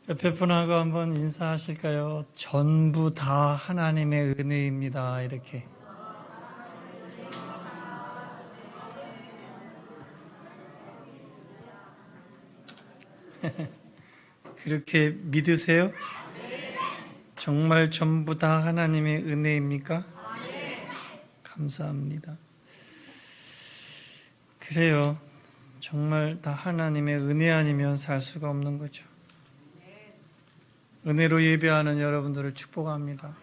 옆에 분하고 한번 인사하실까요? 전부 다 하나님의 은혜입니다. 이렇게. 그렇게 믿으세요? 정말 전부 다 하나님의 은혜입니까? 감사합니다. 그래요. 정말 다 하나님의 은혜 아니면 살 수가 없는 거죠. 은혜로 예배하는 여러분들을 축복합니다.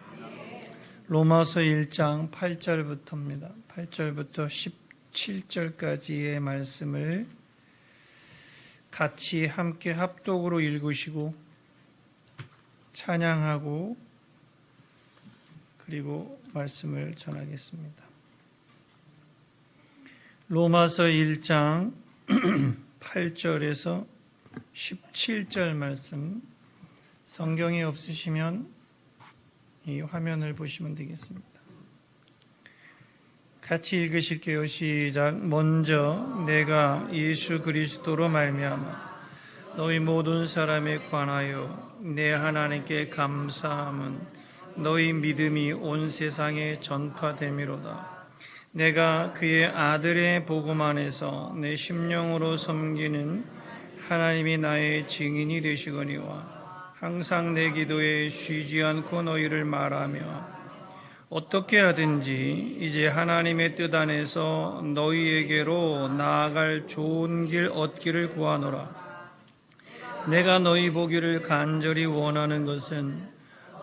로마서 1장 8절부터입니다. 8절부터 17절까지의 말씀을 같이 함께 합독으로 읽으시고 찬양하고 그리고 말씀을 전하겠습니다. 로마서 1장 8절에서 17절 말씀, 성경이 없으시면 이 화면을 보시면 되겠습니다. 같이 읽으실게요. 시작. 먼저 내가 예수 그리스도로 말미암아 너희 모든 사람에 관하여 내 하나님께 감사함은 너희 믿음이 온 세상에 전파됨이로다. 내가 그의 아들의 복음 안에서 내 심령으로 섬기는 하나님이 나의 증인이 되시거니와 항상 내 기도에 쉬지 않고 너희를 말하며 어떻게 하든지 이제 하나님의 뜻 안에서 너희에게로 나아갈 좋은 길 얻기를 구하노라. 내가 너희 보기를 간절히 원하는 것은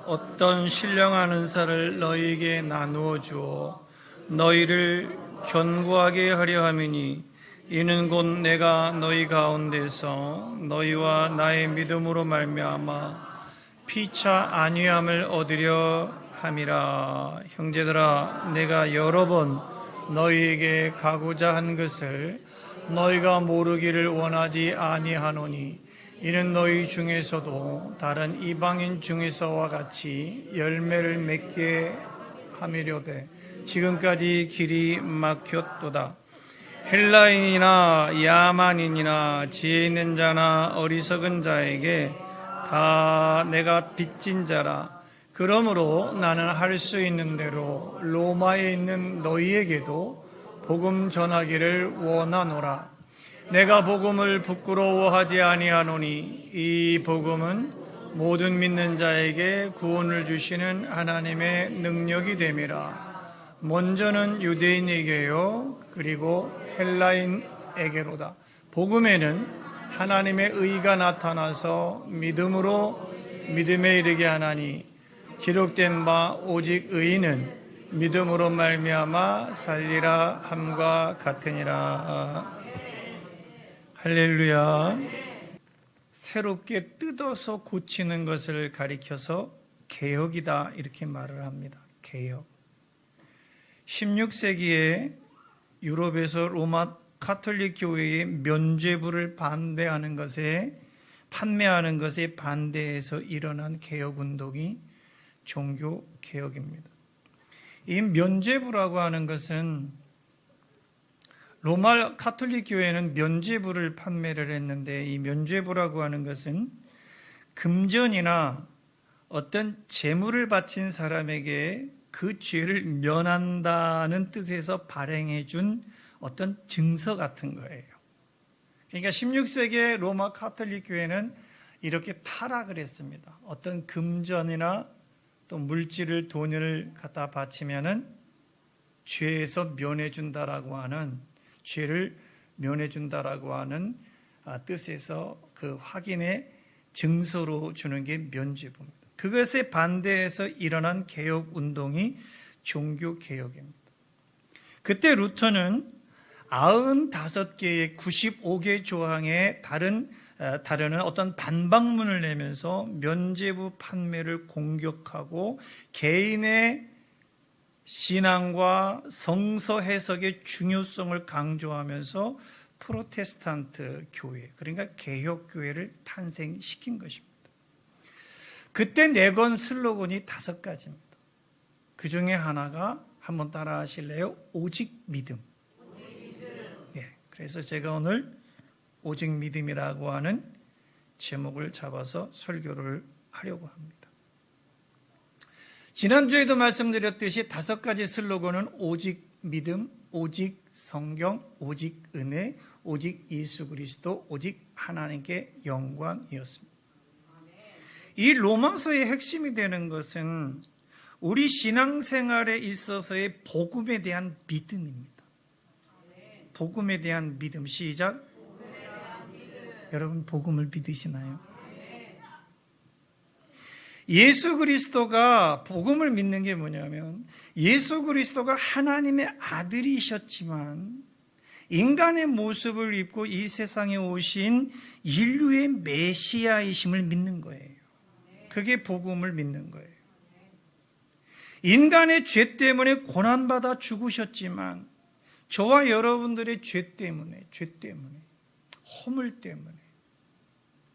어떤 신령한 은사를 너희에게 나누어 주어 너희를 견고하게 하려 함이니 이는 곧 내가 너희 가운데서 너희와 나의 믿음으로 말미암아 피차 안위함을 얻으려 함이라. 형제들아, 내가 여러 번 너희에게 가고자 한 것을 너희가 모르기를 원하지 아니하노니 이는 너희 중에서도 다른 이방인 중에서와 같이 열매를 맺게 함이려되 지금까지 길이 막혔도다. 헬라인이나 야만인이나 지혜 있는 자나 어리석은 자에게 다 내가 빚진 자라. 그러므로 나는 할 수 있는 대로 로마에 있는 너희에게도 복음 전하기를 원하노라. 내가 복음을 부끄러워하지 아니하노니 이 복음은 모든 믿는 자에게 구원을 주시는 하나님의 능력이 됨이라. 먼저는 유대인에게요 그리고 헬라인에게로다. 복음에는 하나님의 의가 나타나서 믿음으로 믿음에 이르게 하나니 기록된 바 오직 의인은 믿음으로 말미암아 살리라 함과 같으니라. 할렐루야. 새롭게 뜯어서 고치는 것을 가리켜서 개혁이다 이렇게 말을 합니다. 개혁. 16세기에 유럽에서 로마 카톨릭 교회의 면죄부를 반대하는 것에 판매하는 것에 반대해서 일어난 개혁 운동이 종교 개혁입니다. 이 면죄부라고 하는 것은 로마 카톨릭 교회는 면죄부를 판매를 했는데 이 면죄부라고 하는 것은 금전이나 어떤 재물을 바친 사람에게 그 죄를 면한다는 뜻에서 발행해 준 어떤 증서 같은 거예요. 그러니까 16세기의 로마 카톨릭 교회는 이렇게 타락을 했습니다. 어떤 금전이나 또 물질을 돈을 갖다 바치면은 죄에서 면해준다라고 하는 죄를 면해준다라고 하는 뜻에서 그 확인의 증서로 주는 게 면죄부입니다. 그것에 반대해서 일어난 개혁 운동이 종교 개혁입니다. 그때 루터는 95개의 95개 조항에 다르는 어떤 반박문을 내면서 면죄부 판매를 공격하고 개인의 신앙과 성서 해석의 중요성을 강조하면서 프로테스탄트 교회, 그러니까 개혁교회를 탄생시킨 것입니다. 그때 내건 슬로건이 5가지입니다. 그 중에 하나가 한번 따라 하실래요? 오직 믿음. 네, 그래서 제가 오늘 오직 믿음이라고 하는 제목을 잡아서 설교를 하려고 합니다. 지난주에도 말씀드렸듯이 5가지 슬로건은 오직 믿음, 오직 성경, 오직 은혜, 오직 예수 그리스도, 오직 하나님께 영광이었습니다. 이 로마서의 핵심이 되는 것은 우리 신앙생활에 있어서의 복음에 대한 믿음입니다. 복음에 대한 믿음. 시작. 여러분 복음을 믿으시나요? 예수 그리스도가 복음을 믿는 게 뭐냐면 예수 그리스도가 하나님의 아들이셨지만 인간의 모습을 입고 이 세상에 오신 인류의 메시아이심을 믿는 거예요. 그게 복음을 믿는 거예요. 인간의 죄 때문에 고난받아 죽으셨지만 저와 여러분들의 죄 때문에 허물 때문에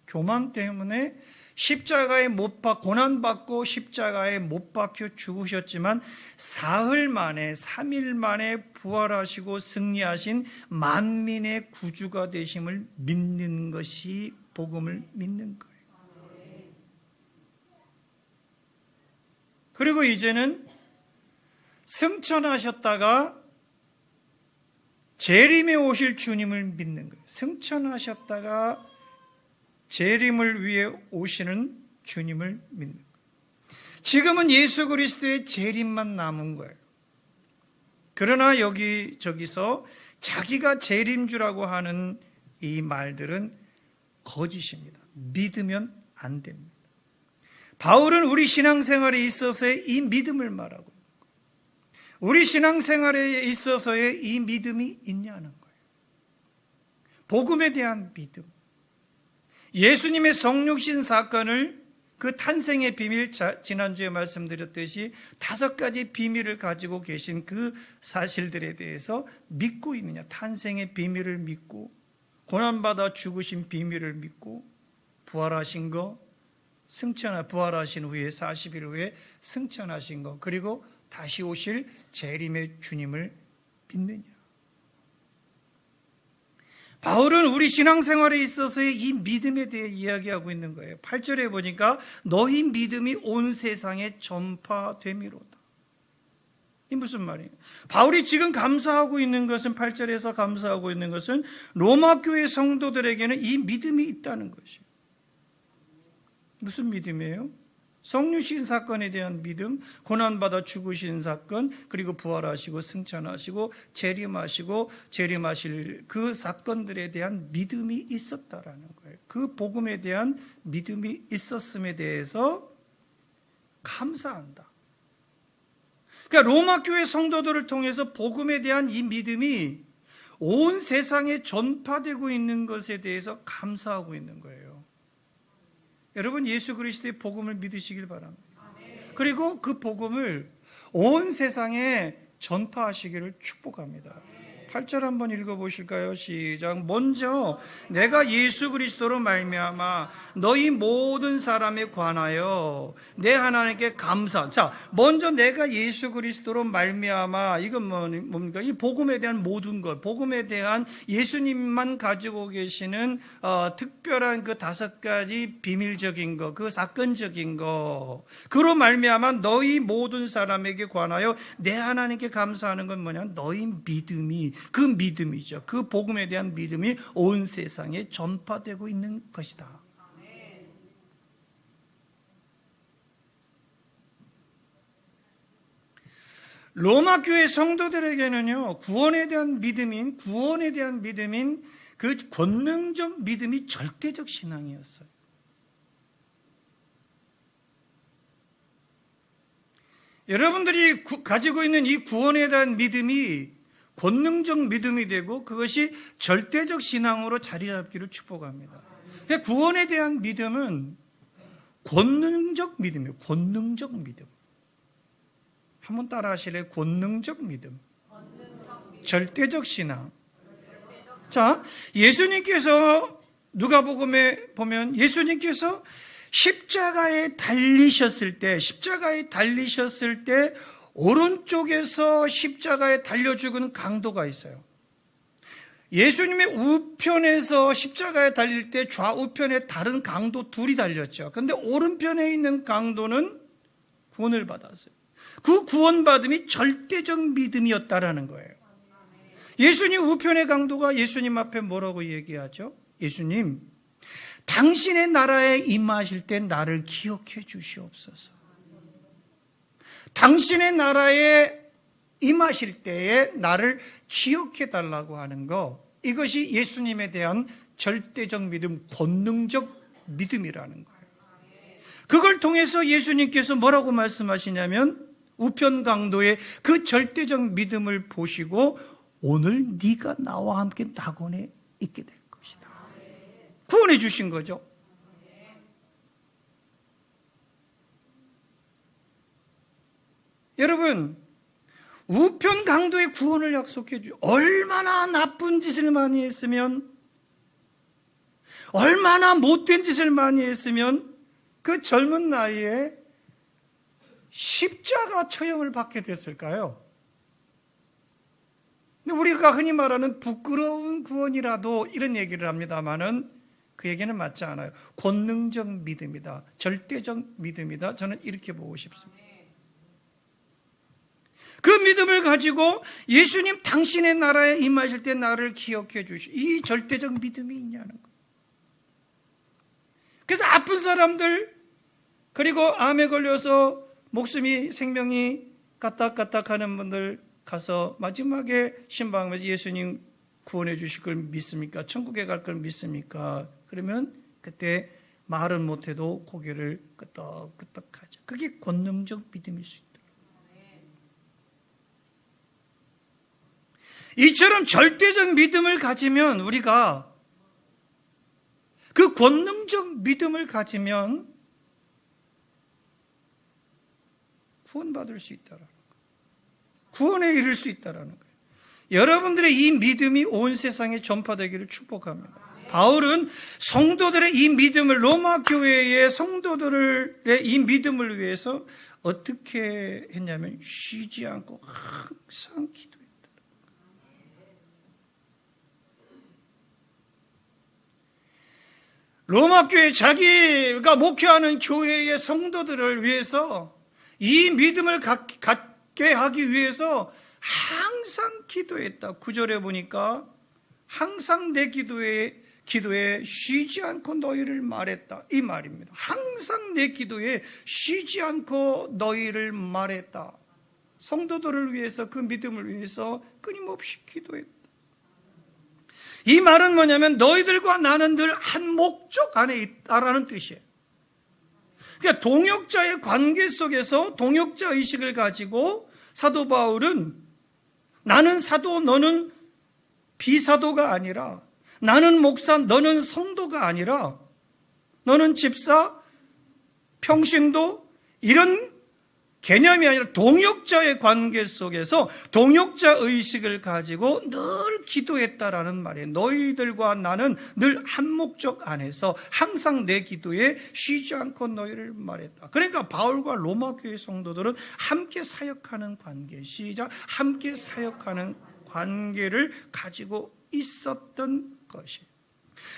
교만 때문에 십자가에 못 박혀 고난받고 십자가에 못 박혀 죽으셨지만 사흘 만에 3일 만에 부활하시고 승리하신 만민의 구주가 되심을 믿는 것이 복음을 믿는 거예요. 그리고 이제는 승천하셨다가 재림에 오실 주님을 믿는 거예요. 승천하셨다가 재림을 위해 오시는 주님을 믿는 거예요. 지금은 예수 그리스도의 재림만 남은 거예요. 그러나 여기저기서 자기가 재림주라고 하는 이 말들은 거짓입니다. 믿으면 안 됩니다. 바울은 우리 신앙생활에 있어서의 이 믿음을 말하고 있는 거예요. 우리 신앙생활에 있어서의 이 믿음이 있냐는 거예요. 복음에 대한 믿음. 예수님의 성육신 사건을 그 탄생의 비밀, 지난주에 말씀드렸듯이 5가지 비밀을 가지고 계신 그 사실들에 대해서 믿고 있느냐. 탄생의 비밀을 믿고 고난받아 죽으신 비밀을 믿고 부활하신 거, 부활하신 후에 40일 후에 승천하신 것, 그리고 다시 오실 재림의 주님을 믿느냐. 바울은 우리 신앙생활에 있어서의 이 믿음에 대해 이야기하고 있는 거예요. 8절에 보니까 너희 믿음이 온 세상에 전파됨이로다. 이 무슨 말이에요? 바울이 지금 감사하고 있는 것은 8절에서 감사하고 있는 것은 로마 교회 성도들에게는 이 믿음이 있다는 것이에요. 무슨 믿음이에요? 성육신 사건에 대한 믿음, 고난받아 죽으신 사건, 그리고 부활하시고 승천하시고 재림하실 그 사건들에 대한 믿음이 있었다라는 거예요. 그 복음에 대한 믿음이 있었음에 대해서 감사한다. 그러니까 로마 교회 성도들을 통해서 복음에 대한 이 믿음이 온 세상에 전파되고 있는 것에 대해서 감사하고 있는 거예요. 여러분 예수 그리스도의 복음을 믿으시길 바랍니다. 그리고 그 복음을 온 세상에 전파하시기를 축복합니다. 8절 한번 읽어보실까요? 시작. 먼저 내가 예수 그리스도로 말미암아 너희 모든 사람에 관하여 내 하나님께 감사. 자, 먼저 내가 예수 그리스도로 말미암아, 이건 뭡니까? 이 복음에 대한 모든 것, 복음에 대한 예수님만 가지고 계시는 특별한 그 5가지 비밀적인 것, 그 사건적인 것, 그로 말미암아 너희 모든 사람에게 관하여 내 하나님께 감사하는 건 뭐냐? 너희 믿음이, 그 믿음이죠. 그 복음에 대한 믿음이 온 세상에 전파되고 있는 것이다. 로마 교회 성도들에게는요, 구원에 대한 믿음인 그 권능적 믿음이 절대적 신앙이었어요. 여러분들이 가지고 있는 이 구원에 대한 믿음이 권능적 믿음이 되고 그것이 절대적 신앙으로 자리 잡기를 축복합니다. 구원에 대한 믿음은 권능적 믿음이에요. 권능적 믿음. 한번 따라 하실래요? 권능적 믿음. 절대적 신앙. 자, 예수님께서 누가복음에 보면 예수님께서 십자가에 달리셨을 때 오른쪽에서 십자가에 달려 죽은 강도가 있어요. 예수님의 우편에서 십자가에 달릴 때 좌우편에 다른 강도 둘이 달렸죠. 그런데 오른편에 있는 강도는 구원을 받았어요. 그 구원받음이 절대적 믿음이었다라는 거예요. 예수님 우편의 강도가 예수님 앞에 뭐라고 얘기하죠? 예수님, 당신의 나라에 임하실 때 나를 기억해 주시옵소서. 당신의 나라에 임하실 때에 나를 기억해 달라고 하는 거, 이것이 예수님에 대한 절대적 믿음, 권능적 믿음이라는 거예요. 그걸 통해서 예수님께서 뭐라고 말씀하시냐면 우편 강도의 그 절대적 믿음을 보시고 오늘 네가 나와 함께 낙원에 있게 될 것이다. 구원해 주신 거죠. 여러분, 우편 강도의 구원을 약속해 주. 얼마나 나쁜 짓을 많이 했으면, 얼마나 못된 짓을 많이 했으면 그 젊은 나이에 십자가 처형을 받게 됐을까요? 근데 우리가 흔히 말하는 부끄러운 구원이라도 이런 얘기를 합니다마는 그 얘기는 맞지 않아요. 권능적 믿음이다. 절대적 믿음이다. 저는 이렇게 보고 싶습니다. 그 믿음을 가지고 예수님 당신의 나라에 임하실 때 나를 기억해 주시. 이 절대적 믿음이 있냐는 거. 그래서 아픈 사람들, 그리고 암에 걸려서 목숨이 생명이 까딱까딱 하는 분들 가서 마지막에 신방하면서 예수님 구원해 주실 걸 믿습니까? 천국에 갈 걸 믿습니까? 그러면 그때 말은 못해도 고개를 끄덕끄덕하죠. 그게 권능적 믿음일 수 있다. 이처럼 절대적 믿음을 가지면, 우리가 그 권능적 믿음을 가지면 구원받을 수 있다라는 거예요. 구원에 이를 수 있다라는 거예요. 여러분들의 이 믿음이 온 세상에 전파되기를 축복합니다. 바울은 성도들의 이 믿음을, 로마 교회의 성도들의 이 믿음을 위해서 어떻게 했냐면 쉬지 않고 항상 기도했다. 로마 교회, 자기가 목회하는 교회의 성도들을 위해서 이 믿음을 갖게 하기 위해서 항상 기도했다. 9절에 보니까 항상 내 기도에 쉬지 않고 너희를 말했다. 이 말입니다. 항상 내 기도에 쉬지 않고 너희를 말했다. 성도들을 위해서, 그 믿음을 위해서 끊임없이 기도했다. 이 말은 뭐냐면 너희들과 나는 늘 한 목적 안에 있다라는 뜻이에요. 그러니까 동역자의 관계 속에서 동역자 의식을 가지고 사도 바울은 나는 사도, 너는 비사도가 아니라, 나는 목사, 너는 성도가 아니라, 너는 집사, 평신도, 이런 개념이 아니라 동역자의 관계 속에서 동역자 의식을 가지고 늘 기도했다라는 말이에요. 너희들과 나는 늘 한 목적 안에서 항상 내 기도에 쉬지 않고 너희를 말했다. 그러니까 바울과 로마 교회 성도들은 함께 사역하는 관계, 시작, 함께 사역하는 관계를 가지고 있었던 것이에요.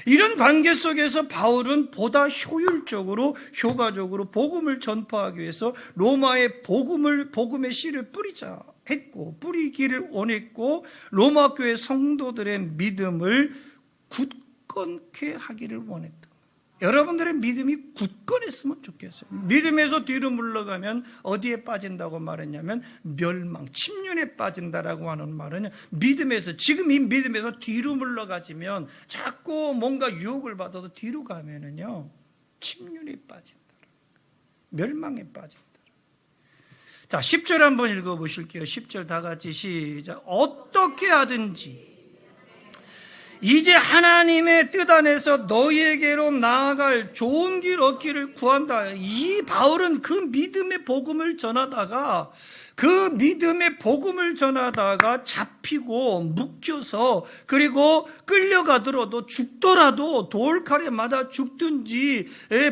이런 관계 속에서 바울은 보다 효율적으로, 효과적으로 복음을 전파하기 위해서 로마의 복음의 씨를 뿌리자 했고, 뿌리기를 원했고, 로마 교회 성도들의 믿음을 굳건케 하기를 원했던 거예요. 여러분들의 믿음이 굳건했으면 좋겠어요. 믿음에서 뒤로 물러가면 어디에 빠진다고 말했냐면 멸망, 침륜에 빠진다라고 하는 말은 믿음에서, 지금 이 믿음에서 뒤로 물러가지면 자꾸 뭔가 유혹을 받아서 뒤로 가면은요 침륜에 빠진다, 멸망에 빠진다. 자, 10절 한번 읽어보실게요. 10절 다 같이 시작. 어떻게 하든지 이제 하나님의 뜻 안에서 너희에게로 나아갈 좋은 길 얻기를 구한다. 이 바울은 그 믿음의 복음을 전하다가 그 믿음의 복음을 전하다가 잡히고 묶여서 그리고 끌려가더라도 죽더라도 돌칼에 맞아 죽든지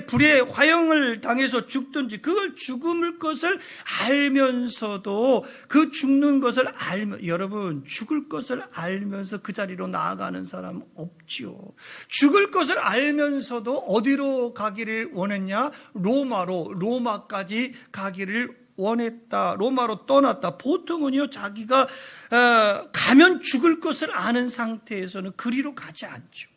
불에 화형을 당해서 죽든지 그걸 죽음을 것을 알면서도 그 죽는 것을 알면 여러분 죽을 것을 알면서 그 자리로 나아가는 사람 없지요. 죽을 것을 알면서도 어디로 가기를 원했냐? 로마까지 가기를 원했다. 로마로 떠났다. 보통은요 자기가 가면 죽을 것을 아는 상태에서는 그리로 가지 않죠.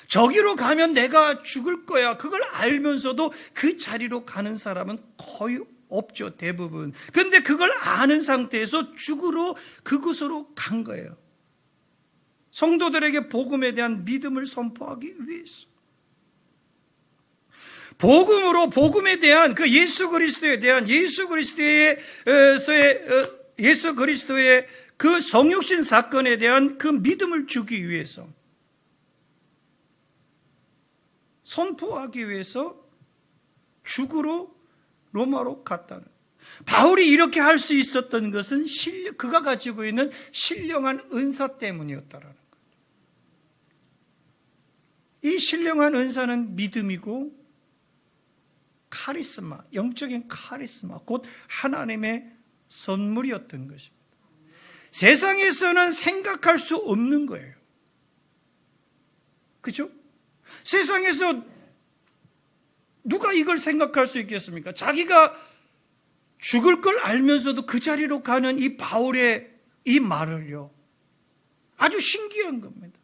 저기로 가면 내가 죽을 거야. 그걸 알면서도 그 자리로 가는 사람은 거의 없죠. 대부분. 그런데 그걸 아는 상태에서 죽으러 그곳으로 간 거예요. 성도들에게 복음에 대한 믿음을 선포하기 위해서. 복음으로 복음에 대한 그 예수 그리스도에 대한 예수 그리스도의 그 성육신 사건에 대한 그 믿음을 주기 위해서 선포하기 위해서 죽으러 로마로 갔다는. 바울이 이렇게 할 수 있었던 것은 그가 가지고 있는 신령한 은사 때문이었다라는 거예요. 이 신령한 은사는 믿음이고 카리스마, 영적인 카리스마, 곧 하나님의 선물이었던 것입니다. 세상에서는 생각할 수 없는 거예요. 그렇죠? 세상에서 누가 이걸 생각할 수 있겠습니까? 자기가 죽을 걸 알면서도 그 자리로 가는 이 바울의 이 말을요. 아주 신기한 겁니다.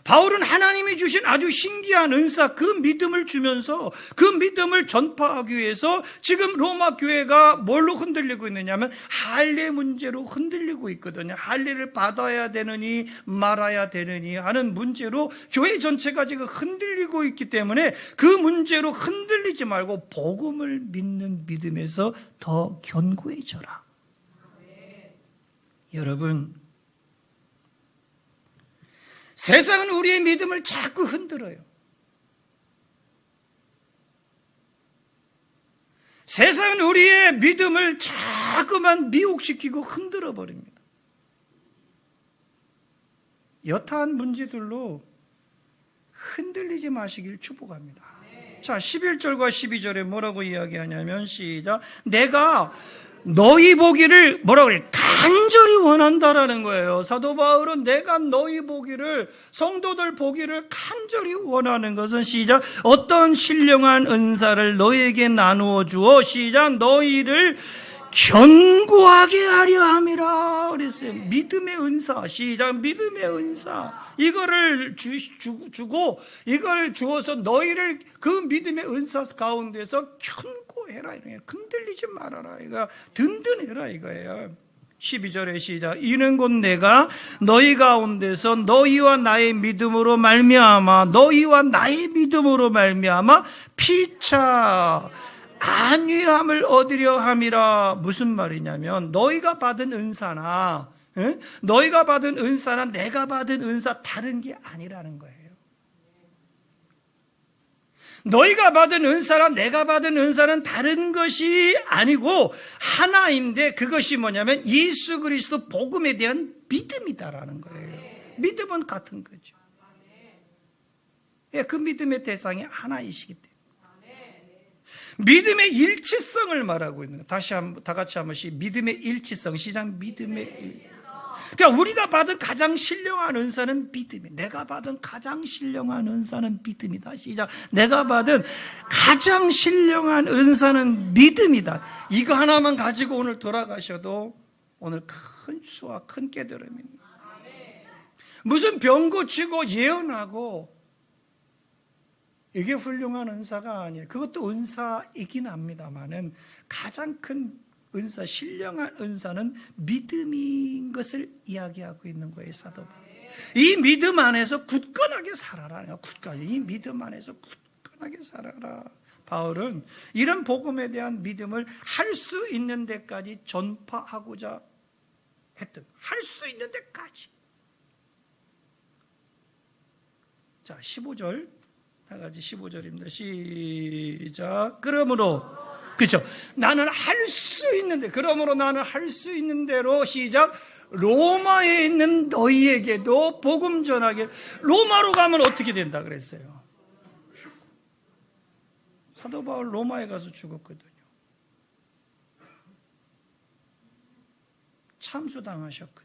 바울은 하나님이 주신 아주 신기한 은사, 그 믿음을 주면서 그 믿음을 전파하기 위해서 지금 로마 교회가 뭘로 흔들리고 있느냐면 할례 문제로 흔들리고 있거든요. 할례를 받아야 되느니 말아야 되느니 하는 문제로 교회 전체가 지금 흔들리고 있기 때문에 그 문제로 흔들리지 말고 복음을 믿는 믿음에서 더 견고해져라. 여러분, 세상은 우리의 믿음을 자꾸 흔들어요. 세상은 우리의 믿음을 자꾸만 미혹시키고 흔들어 버립니다. 여타한 문제들로 흔들리지 마시길 축복합니다. 자, 11절과 12절에 뭐라고 이야기하냐면 시작. 내가 너희 보기를 뭐라고 그래? 간절히 원한다라는 거예요. 사도 바울은 내가 너희 보기를, 성도들 보기를 간절히 원하는 것은 시작. 어떤 신령한 은사를 너희에게 나누어 주어 시작. 너희를 견고하게 하려 함이라 그랬어요. 믿음의 은사, 시작. 믿음의 은사. 이거를 주고 이걸 주어서 너희를 그 믿음의 은사 가운데서 견고해라. 흔들리지 말아라. 이거 든든해라 이거예요. 12절에 시작. 이는 곧 내가 너희 가운데서 너희와 나의 믿음으로 말미암아 피차 안위함을 얻으려 함이라. 무슨 말이냐면 너희가 받은 은사나 내가 받은 은사 다른 게 아니라는 거예요. 너희가 받은 은사랑 내가 받은 은사는 다른 것이 아니고 하나인데 그것이 뭐냐면 예수 그리스도 복음에 대한 믿음이다라는 거예요. 믿음은 같은 거죠. 그 믿음의 대상이 하나이시기 때문에. 믿음의 일치성을 말하고 있는 거예요. 다 같이 한 번씩 믿음의 일치성. 시작. 믿음의 일치성. 그러니까 우리가 받은 가장 신령한 은사는 믿음이에요. 내가 받은 가장 신령한 은사는 믿음이다. 시작. 내가 받은 가장 신령한 은사는 믿음이다. 이거 하나만 가지고 오늘 돌아가셔도 오늘 큰 수와 큰 깨달음입니다. 무슨 병 고치고 예언하고 이게 훌륭한 은사가 아니에요. 그것도 은사이긴 합니다만은 가장 큰 은사, 신령한 은사는 믿음인 것을 이야기하고 있는 거예요, 사도. 이 믿음 안에서 굳건하게 살아라. 이 믿음 안에서 굳건하게 살아라. 바울은 이런 복음에 대한 믿음을 할 수 있는 데까지 전파하고자 했던, 할 수 있는 데까지. 자, 15절. 다 같이 15절입니다. 시작. 그러므로 그렇죠? 나는 할 수 있는데, 그러므로 나는 할 수 있는 대로 시작. 로마에 있는 너희에게도 복음 전하게. 로마로 가면 어떻게 된다 그랬어요? 사도 바울 로마에 가서 죽었거든요. 참수당하셨거든요.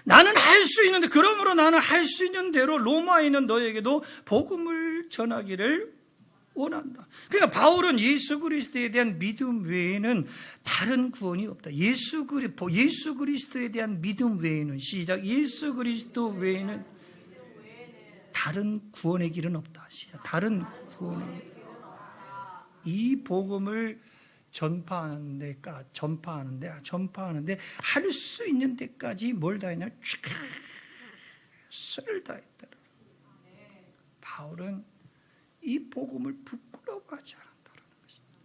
나는 할 수 있는데, 그러므로 나는 할 수 있는 대로 로마에 있는 너에게도 복음을 전하기를 원한다. 그러니까 바울은 예수 그리스도에 대한 믿음 외에는 다른 구원이 없다. 예수 그리스도에 대한 믿음 외에는, 시작. 예수 그리스도 외에는 다른 구원의 길은 없다. 시작. 다른 구원의 길. 이 복음을 전파하는데 할 수 있는 데까지 뭘 다했냐? 를 다했다. 바울은 이 복음을 부끄러워하지 않았다는 것입니다.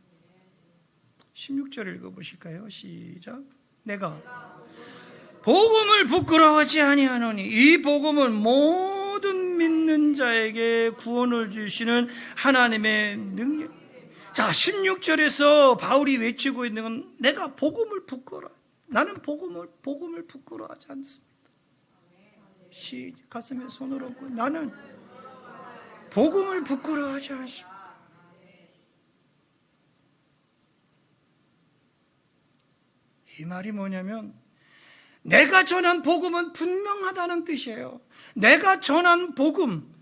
16절 읽어보실까요? 시작. 내가 복음을 부끄러워하지 아니하노니 이 복음은 모든 믿는 자에게 구원을 주시는 하나님의 능력. 자, 16절에서 바울이 외치고 있는 건 내가 복음을 나는 복음을 부끄러워하지 않습니다. 가슴에 손을 얹고 나는 복음을 부끄러워하지 않습니다. 이 말이 뭐냐면 내가 전한 복음은 분명하다는 뜻이에요. 내가 전한 복음,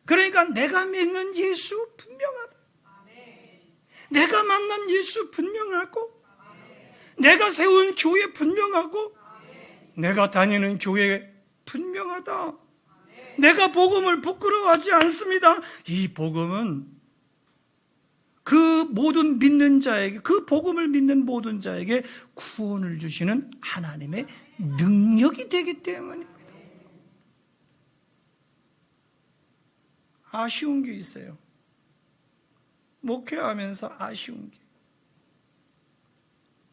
그러니까 내가 믿는 예수 분명하다. 내가 만난 예수 분명하고, 내가 세운 교회 분명하고, 내가 다니는 교회 분명하다. 내가 복음을 부끄러워하지 않습니다. 이 복음은 그 모든 믿는 자에게, 그 복음을 믿는 모든 자에게 구원을 주시는 하나님의 능력이 되기 때문입니다. 아쉬운 게 있어요. 목회하면서 아쉬운 게,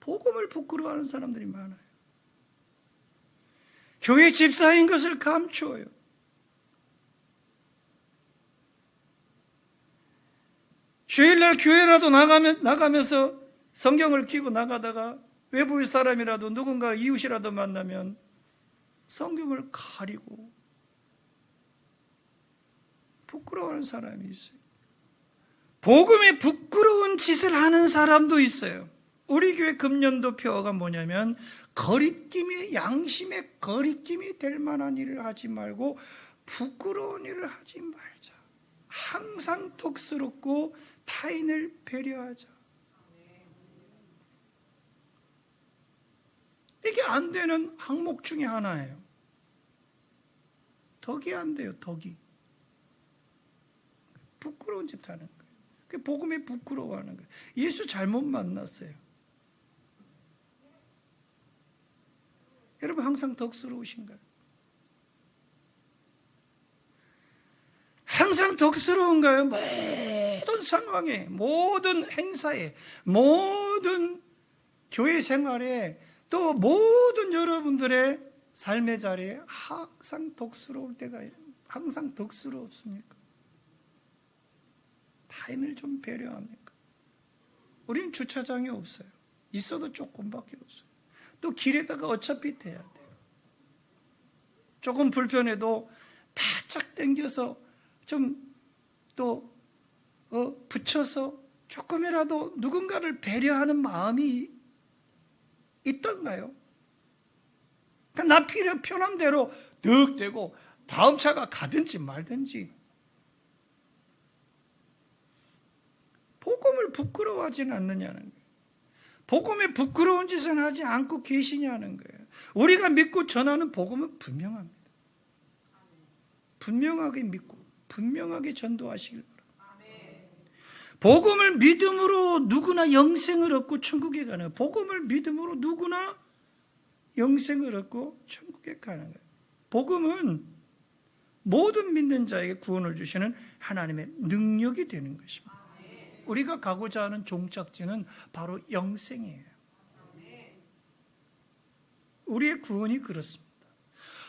복음을 부끄러워하는 사람들이 많아요. 교회 집사인 것을 감추어요. 주일날 교회라도 나가면서 성경을 끼고 나가다가 외부의 사람이라도 누군가 이웃이라도 만나면 성경을 가리고 부끄러워하는 사람이 있어요. 복음에 부끄러운 짓을 하는 사람도 있어요. 우리 교회 금년도 표어가 뭐냐면 양심의 거리낌이 될 만한 일을 하지 말고 부끄러운 일을 하지 말자. 항상 덕스럽고 타인을 배려하자. 이게 안 되는 항목 중에 하나예요. 덕이 안 돼요. 덕이. 부끄러운 짓 하는 거예요. 복음에 부끄러워하는 거예요. 예수 잘못 만났어요. 여러분 항상 덕스러우신가요? 항상 덕스러운가요? 모든 상황에, 모든 행사에, 모든 교회 생활에, 또 모든 여러분들의 삶의 자리에 항상 덕스러울 때가, 항상 덕스럽습니까? 타인을 좀 배려합니까? 우리는 주차장이 없어요. 있어도 조금밖에 없어요. 또 길에다가 어차피 대야 돼요. 조금 불편해도 바짝 당겨서 좀 또 붙여서 조금이라도 누군가를 배려하는 마음이 있던가요? 나 편한 대로 득 대고 다음 차가 가든지 말든지. 복음을 부끄러워하지는 않느냐는 거예요. 복음에 부끄러운 짓은 하지 않고 계시냐는 거예요. 우리가 믿고 전하는 복음은 분명합니다. 분명하게 믿고 분명하게 전도하시길 바랍니다. 복음을 믿음으로 누구나 영생을 얻고 천국에 가는 거예요. 복음을 믿음으로 누구나 영생을 얻고 천국에 가는 거예요. 복음은 모든 믿는 자에게 구원을 주시는 하나님의 능력이 되는 것입니다. 우리가 가고자 하는 종착지는 바로 영생이에요. 우리의 구원이 그렇습니다.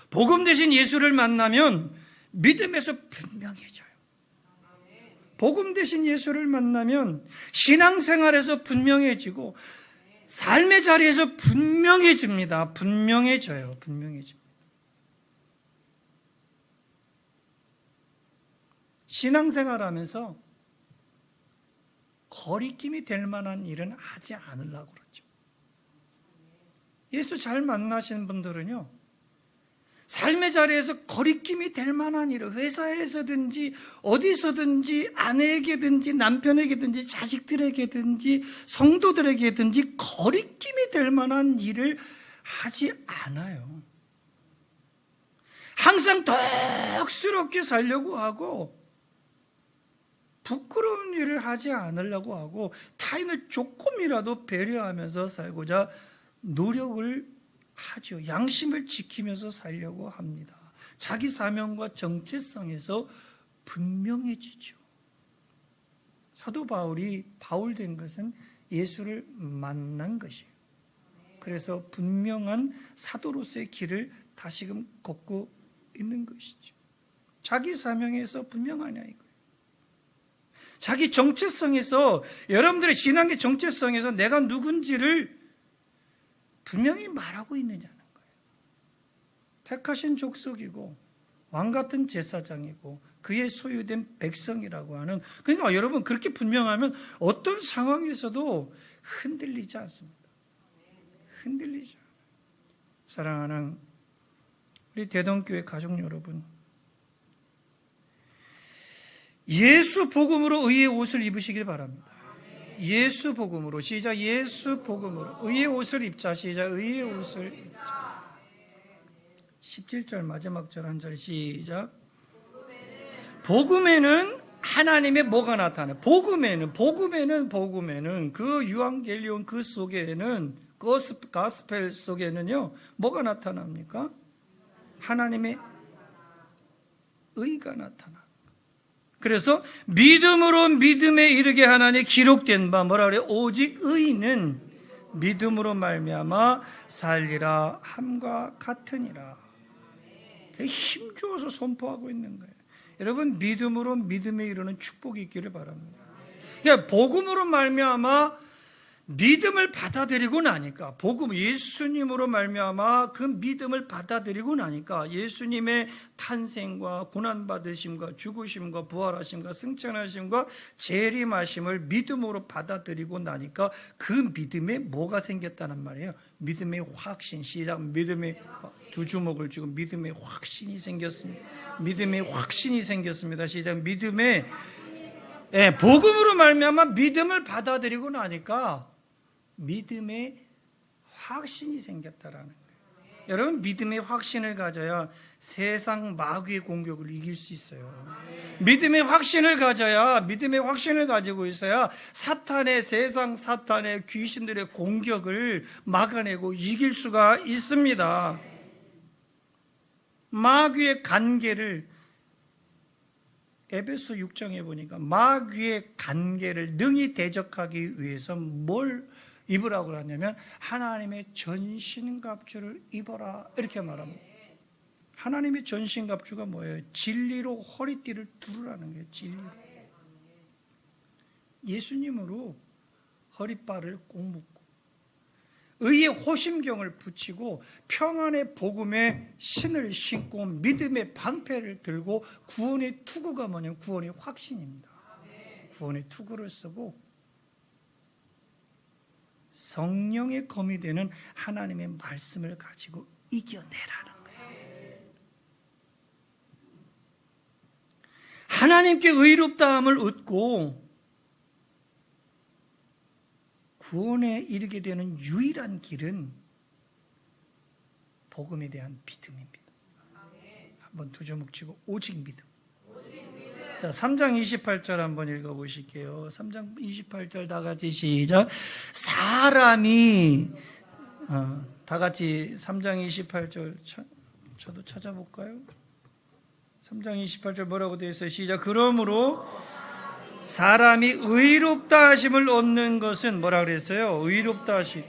복음 대신 예수를 만나면 믿음에서 분명해져요. 복음 대신 예수를 만나면 신앙생활에서 분명해지고 삶의 자리에서 분명해집니다. 분명해져요. 분명해집니다. 신앙생활하면서 거리낌이 될 만한 일은 하지 않으려고 그러죠. 예수 잘 만나시는 분들은요, 삶의 자리에서 거리낌이 될 만한 일을 회사에서든지 어디서든지 아내에게든지 남편에게든지 자식들에게든지 성도들에게든지 거리낌이 될 만한 일을 하지 않아요. 항상 덕스럽게 살려고 하고 부끄러운 일을 하지 않으려고 하고 타인을 조금이라도 배려하면서 살고자 노력을 하죠. 양심을 지키면서 살려고 합니다. 자기 사명과 정체성에서 분명해지죠. 사도 바울이 바울 된 것은 예수를 만난 것이에요. 그래서 분명한 사도로서의 길을 다시금 걷고 있는 것이죠. 자기 사명에서 분명하냐 이거예요. 자기 정체성에서, 여러분들의 신앙의 정체성에서 내가 누군지를 분명히 말하고 있느냐는 거예요. 택하신 족속이고 왕같은 제사장이고 그의 소유된 백성이라고 하는, 그러니까 여러분 그렇게 분명하면 어떤 상황에서도 흔들리지 않습니다. 흔들리지 않아요. 사랑하는 우리 대동교회 가족 여러분, 예수 복음으로 의의 옷을 입으시길 바랍니다. 예수 복음으로, 시작. 예수 복음으로 의의 옷을 입자. 시작. 의의 옷을 입자. 17절 마지막 절 한 절 시작. 복음에는 하나님의 뭐가 나타나요? 복음에는 그 유앙겔리온 그 속에는, 가스펠 속에는요 뭐가 나타납니까? 하나님의 의가 나타나. 그래서 믿음으로 믿음에 이르게 하나니 기록된 바, 뭐라 그래요? 오직 의인은 믿음으로 말미암아 살리라 함과 같으니라. 되게 힘주어서 선포하고 있는 거예요. 여러분, 믿음으로 믿음에 이르는 축복이 있기를 바랍니다. 그러니까 복음으로 말미암아 믿음을 받아들이고 나니까, 복음 예수님으로 말미암아 그 믿음을 받아들이고 나니까 예수님의 탄생과 고난받으심과 죽으심과 부활하심과 승천하심과 재림하심을 믿음으로 받아들이고 나니까 그 믿음에 뭐가 생겼다는 말이에요? 믿음의 확신. 시작. 믿음의, 두 주먹을 쥐고 믿음의 확신이 생겼습니다. 믿음의 확신이 생겼습니다. 시작. 믿음의, 복음으로 말미암아 믿음을 받아들이고 나니까 믿음의 확신이 생겼다라는 거예요. 여러분, 믿음의 확신을 가져야 세상 마귀의 공격을 이길 수 있어요. 믿음의 확신을 가져야, 믿음의 확신을 가지고 있어야 사탄의, 세상 사탄의, 귀신들의 공격을 막아내고 이길 수가 있습니다. 마귀의 간계를, 에베소 6장에 보니까 마귀의 간계를 능히 대적하기 위해서 뭘 입으라고 하냐면 하나님의 전신갑주를 입어라, 이렇게 말합니다. 하나님의 전신갑주가 뭐예요? 진리로 허리띠를 두르라는 거예요. 진리로. 예수님으로 허리바를 꼭 묶고 의의 호심경을 붙이고 평안의 복음의 신을 신고 믿음의 방패를 들고, 구원의 투구가 뭐냐면 구원의 확신입니다. 구원의 투구를 쓰고 성령의 검이 되는 하나님의 말씀을 가지고 이겨내라는 거예요. 하나님께 의롭다함을 얻고 구원에 이르게 되는 유일한 길은 복음에 대한 믿음입니다. 한번 두 주먹 치고 오직 믿음. 자, 3장 28절 한번 읽어보실게요. 3장 28절 다 같이 시작. 사람이, 다 같이 3장 28절 저도 찾아볼까요? 3장 28절 뭐라고 되어 있어요? 시작. 그러므로 사람이 의롭다 하심을 얻는 것은 뭐라 그랬어요? 의롭다 하심,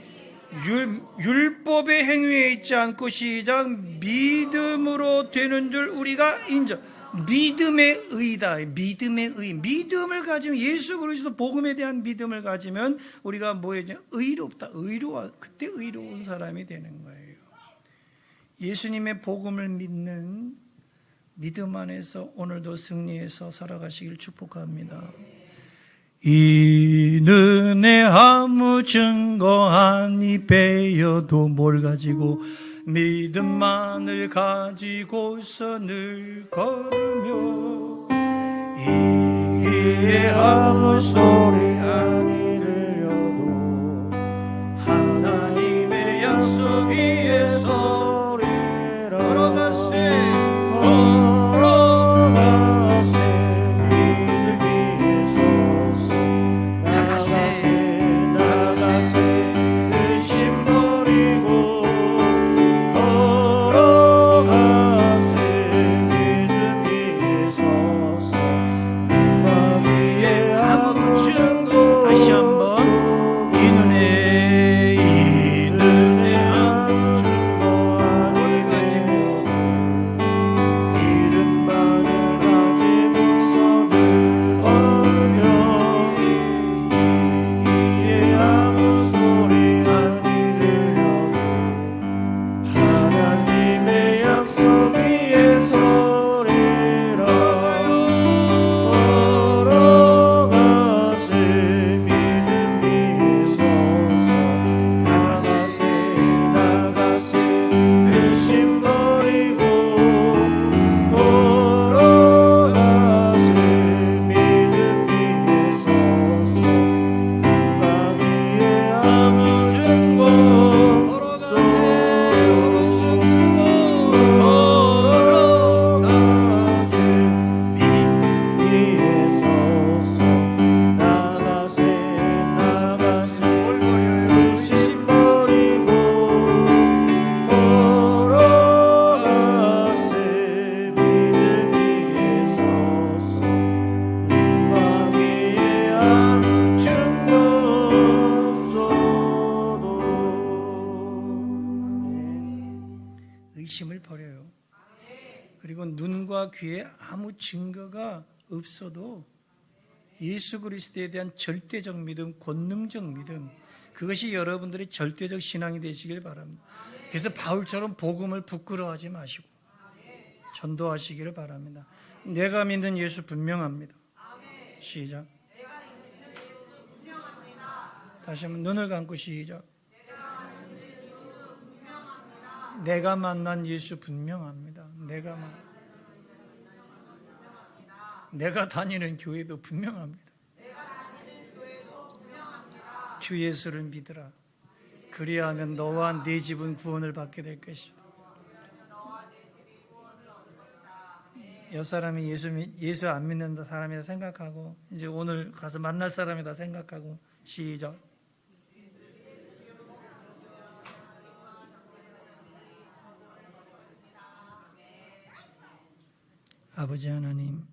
율법의 행위에 있지 않고, 시작. 믿음으로 되는 줄 우리가 인정. 믿음의 의다. 믿음의 의. 믿음을 가지면 예수 그리스도 복음에 대한 믿음을 가지면 우리가 뭐예요? 의롭다. 그때 의로운 사람이 되는 거예요. 예수님의 복음을 믿는 믿음 안에서 오늘도 승리해서 살아가시길 축복합니다. 이는 내 아무 증거 아니 베여도 뭘 가지고 믿음만을 가지고서 늘 걸으며 이기에 아무 소리 아니 들려도 하나님의 약속 위에 소리 걸어가세 의심을 버려요. 그리고 눈과 귀에 아무 증거가 없어도 예수 그리스도에 대한 절대적 믿음, 권능적 믿음, 그것이 여러분들의 절대적 신앙이 되시길 바랍니다. 그래서 바울처럼 복음을 부끄러워하지 마시고 전도하시기를 바랍니다. 내가 믿는 예수 분명합니다. 시작. 다시 한번 눈을 감고 시작. 내가 만난 예수 분명합니다. 내가 다니는 교회도 분명합니다. 주 예수를 믿으라. 그리하면 너와 네 집은 구원을 받게 될 것이다. 옆 사람이 예수 안 믿는 사람이다 생각하고 이제 오늘 가서 만날 사람이다 생각하고 시작. 아버지 하나님,